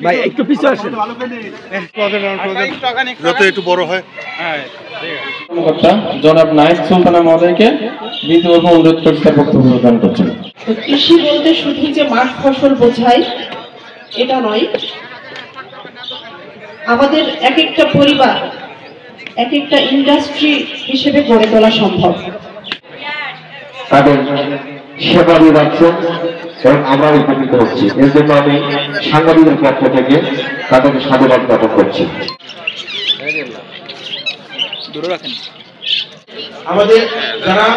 ভাই একটু পিছু আসেন যাতে একটু বড় হয়। জনাব নাইট সুলতানা মহোদয়কে বিনীতভাবে অনুরোধ করে তার বক্তব্য প্রদান করছেন। কৃষি বলতে শুধু যে মাঠ ফসল বোঝায় এটা নয়, আমাদের এক একটা পরিবার এক একটা ইন্ডাস্ট্রি হিসেবে গড়ে তোলা সম্ভব। তাদের সেবা দিয়ে রাখছেন এবং আমরা উপকৃত হচ্ছি। এর জন্য আমি সাংবাদিকের পক্ষ থেকে তাদেরকে সাধুবাদ জ্ঞাপন করছি। আমাদের যারা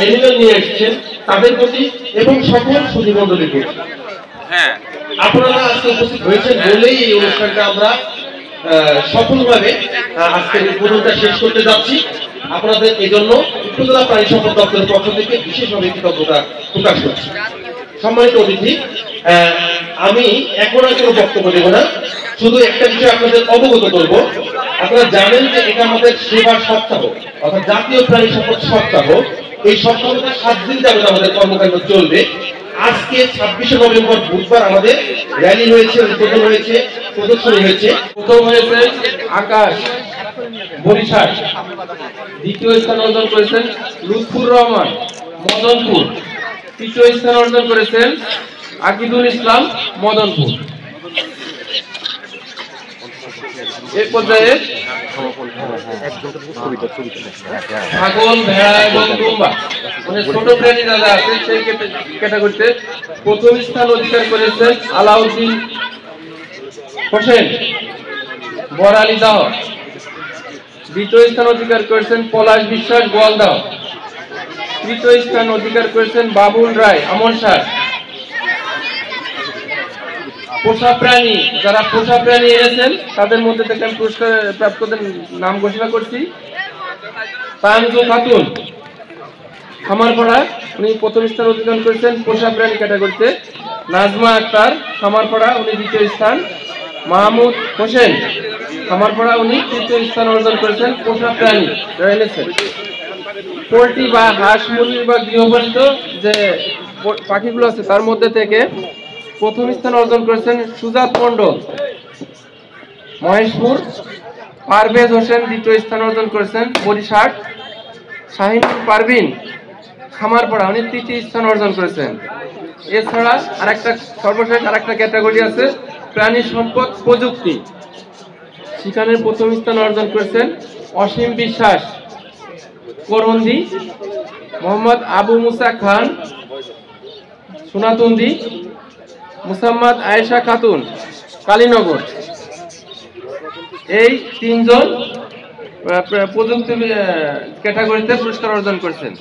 এনিমেল নিয়ে এসেছেন তাদের প্রতি এবং সকল সুধীমণ্ডলীর প্রতি, আপনারা আজকে উপস্থিত হয়েছেন বলেই এই অনুষ্ঠানটা আমরা সফলভাবে আজকের উদ্বোধনটা শেষ করতে যাচ্ছি। আপনাদের এই জন্য উপজেলা প্রাণী সম্পদ দপ্তরের পক্ষ থেকে বিশেষভাবে কৃতজ্ঞতা প্রকাশ করছি। সম্মানিত অতিথি, আমি এখন আর কোনো বক্তব্য দেব না, শুধু একটা বিষয় আপনাদের অবগত করব। আপনারা জানেন যে এটা আমাদের সেবা সপ্তাহ, অর্থাৎ জাতীয় প্রাণী সম্পদ সপ্তাহ। এই সপ্তাহটা 7 দিন যাবে আমাদের কর্মকাণ্ড চলবে। আজকে 26শে নভেম্বর বুধবার আমাদের র্যালি হয়েছে, উদ্বোধন হয়েছে, প্রদর্শনী হয়েছে। প্রথম হয়েছে আকাশ বরিশাল, দ্বিতীয় স্থান অর্জন করেছেন লুৎফুর রহমান মদনপুর, তৃতীয় স্থান অর্জন করেছেন আকিদুল ইসলাম মদনপুর। এই পর্যায়ে ছাগল, ভেড়া এবং দুম্বা মানে ছোট প্রাণী যারা আছে সেই ক্যাটাগরিতে প্রথম স্থান অধিকার করেছেন আলাউদ্দিন হোসেন বরালি দাহ, দ্বিতীয় স্থান অধিকার করেছেন পলাশ বিশ্বাস গোয়ালদাহ, তৃতীয় স্থান অধিকার করেছেন বাবুল রায় আমনসার। পোষা প্রাণী, যারা পোষা প্রাণী এনেছেন তাদের মধ্যে থেকে আমি পুরস্কার প্রাপ্তদের নাম ঘোষণা করছি। তানজু খাতুন খামারপাড়া, উনি প্রথম স্থান অধিকার করেছেন পোষা প্রাণী ক্যাটাগরিতে। নাজমা আক্তার খামারপাড়া, উনি দ্বিতীয় স্থান। মাহমুদ হোসেন খামারপাড়া, উনি তৃতীয় স্থান অর্জন করেছেন পোষা প্রাণী যারা এনেছেন। পোল্ট্রি বা হাঁস মুরগি বা গৃহপালিত যে পাখিগুলো আছে তার মধ্যে থেকে প্রথম স্থান অর্জন করেছেন সুজাত মন্ডল মহেশপুর, পারভেজ হোসেন দ্বিতীয় স্থান অর্জন করেছেন বরিশাল, শাহিনুর পারভিন খামারপাড়া, উনি তৃতীয় স্থান অর্জন করেছেন। এছাড়া আরেকটা সর্বশেষ আরেকটা ক্যাটাগরি আছে প্রাণী সম্পদ প্রযুক্তি, সেখানে প্রথম স্থান অর্জন করেছেন অসীম বিশ্বাস করন্দি, মোহাম্মদ আবু মুসা খান সোনাতন্দি, মুসাম্মদ আয়েশা খাতুন কালীনগর। এই তিনজন প্রযুক্তি ক্যাটাগরিতে পুরস্কার অর্জন করেছেন।